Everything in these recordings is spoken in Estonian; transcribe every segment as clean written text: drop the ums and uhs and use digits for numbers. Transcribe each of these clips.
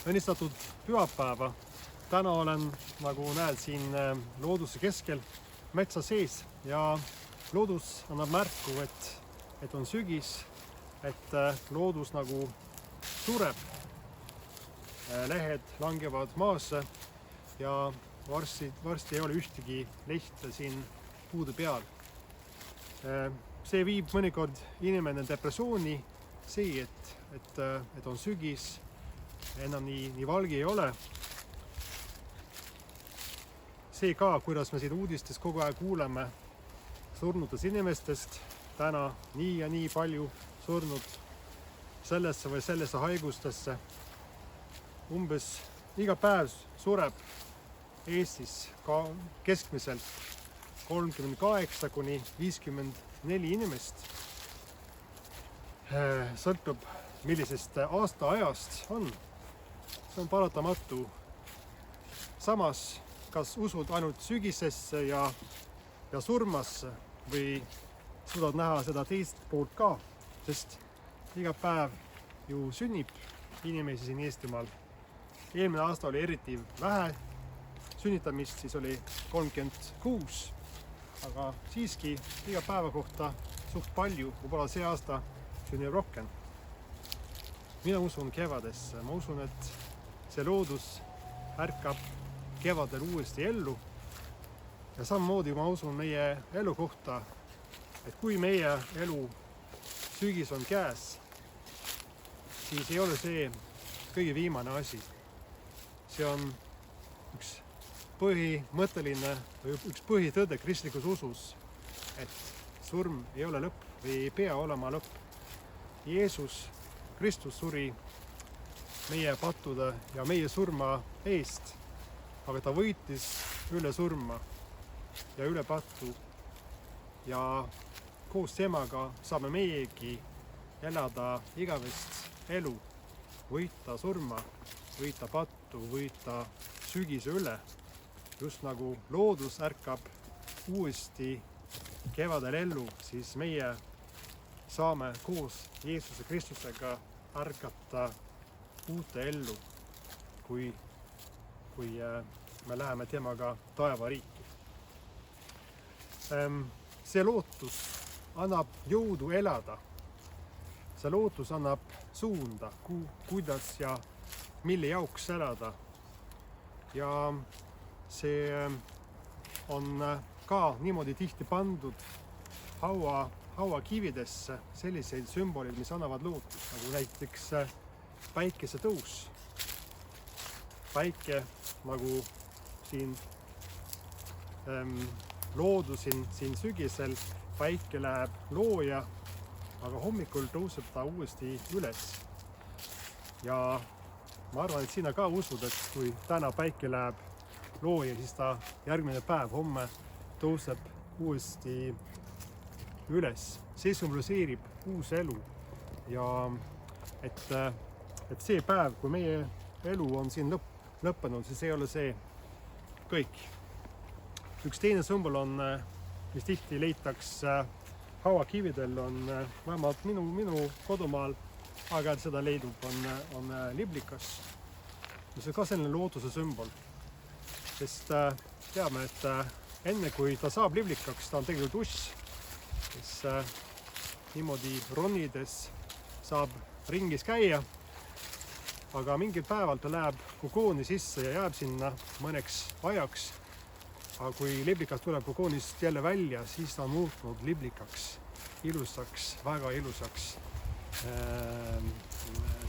Õnnistatud pühapäeva. Täna olen, nagu näed, siin looduse keskel metsa sees ja loodus annab märku, et on sügis, et loodus nagu sureb. Lehed langevad maasse ja varsti ei ole ühtegi lehte siin puude peal. See viib mõnikord inimene depressiooni, see, et on sügis, enam nii valge ei ole. See ka, kuidas me siin uudistes kogu aeg kuuleme surnutest inimestest, täna nii ja nii palju surnud sellesse või sellesse haigustesse. Umbes iga päev sureb Eestis ka keskmiselt 38 kuni 54 inimest. Sõltub, millisest aastaajast on. See on paratamatu. Samas, kas usud ainult sügisesse ja surmasse või suudad näha seda teist poolt ka, sest iga päev ju sünnib inimesi siin Eestimaal. Eelmine aasta oli eriti vähe sünnitamist, siis oli 36, aga siiski iga päeva kohta suht palju, võib-olla see aasta sünnib rohkem. Mina usun kevadesse, ma usun, et see loodus ärkab kevadel uuesti ellu ja samamoodi ma usun meie elu kohta, et kui meie elu sügis on käes, siis ei ole see kõige viimane asi. See on üks põhimõtteline või üks põhitõde kristlikus usus, et surm ei ole lõpp või ei pea olema lõpp. Jeesus Kristus suri meie pattude ja meie surma eest, aga ta võitis üle surma ja üle pattu ja koos temaga saame meiegi elada igavest elu, võita surma, võita pattu, võita sügise üle. Just nagu loodus ärkab uuesti kevadel ellu, siis meie saame koos Jeesuse Kristusega ärgata uute ellu, kui me läheme temaga taevariiki. See lootus annab jõudu elada. See lootus annab suunda, kuidas ja mille jaoks elada. Ja see on ka niimoodi tihti pandud hauakividesse selliseid sümbolid, mis annavad lootust, nagu näiteks päikese tõus. Päike nagu siin siin sügisel, päike läheb looja, aga hommikul tõuseb ta uuesti üles. Ja ma arvan, et sina ka usud, et kui täna päike läheb looja, siis ta järgmine päev, homme tõuseb uuesti üles. See symboliseerib uus elu ja et see päev, kui meie elu on siin lõppenud, siis ei ole see kõik. Üks teine sümbol on, mis tihti leitakse hauakividel, on vähemalt minu kodumaal, aga seda leidub, on liblikas. See on ka selline lootuse sümbol, sest teame, et enne kui ta saab liblikaks, ta on tegelikult uss, kes niimoodi ronides saab ringis käia, aga mingil päeval ta läheb kokooni sisse ja jääb sinna mõneks ajaks. Aga kui liblikas tuleb kokoonist jälle välja, siis ta on muutnud liblikaks, ilusaks, väga ilusaks,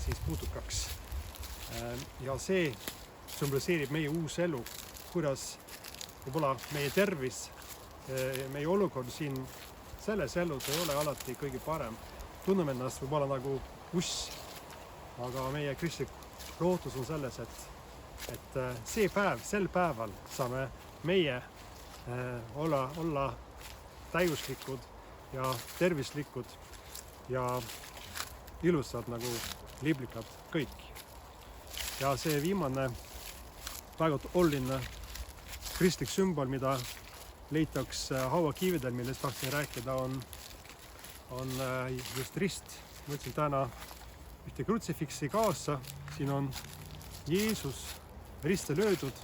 siis putukaks. Ja see symboliseerib meie uus elu, kuidas võib-olla meie tervis, meie olukord siin selles elus ei ole alati kõige parem. Tunneme ennast võib-olla nagu uss, aga meie kristlik lootus on selles, et see päev, sel päeval saame meie olla täiuslikud ja tervislikud ja ilusad nagu liblikad kõik. Ja see viimane väga oluline kristlik sümbol, mida leitakse hauakividel, millest tahtsin rääkida, on just rist. Võtsin täna ühte krutsifiksi kaasa. Siin on Jeesus riste löödud,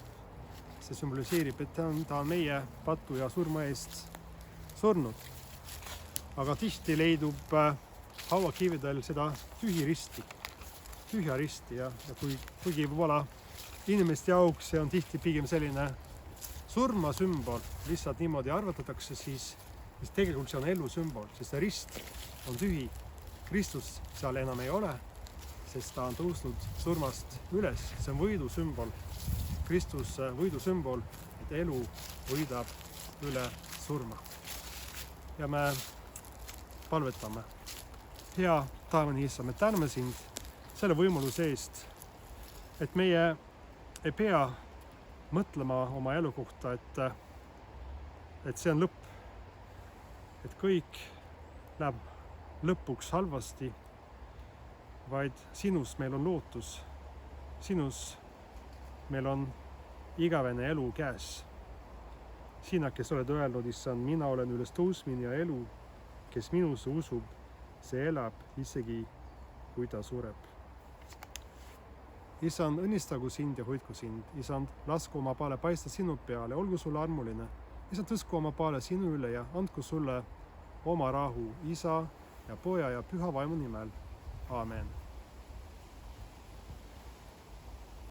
see sümboliseerib, et ta on meie patu ja surma eest surnud. Aga tihti leidub hauakividel seda tühja risti ja kuigi võib-olla inimeste jaoks see on tihti pigem selline surma sümbol, lihtsalt niimoodi arvatatakse, siis tegelikult see on elu sümbol, sest see rist on tühi. Kristus seal enam ei ole, sest ta on tõusnud surmast üles. See on võidu sümbol. Kristus võidu sümbol, et elu võidab üle surma. Ja me palvetame. Hea taevane Isa, me täname sind selle võimaluse eest, et meie ei pea mõtlema oma elu kohta, et see on lõpp. Et kõik läheb lõpuks halvasti, vaid sinus meil on lootus. Sinus meil on igavene elu käes. Sina, kes oled öelnud, Issand, mina olen üles tõusmine ja elu, kes minusse usub, see elab isegi, kui ta sureb. Issand, õnnistagu sind ja hoidku sind. Issand, lasku oma paale paista sinu peale, olgu sulle armuline. Issand, tõsku oma paale sinu üle ja andku sulle oma rahu Isa ja Poja ja Püha Vaimu nimel. Aamen.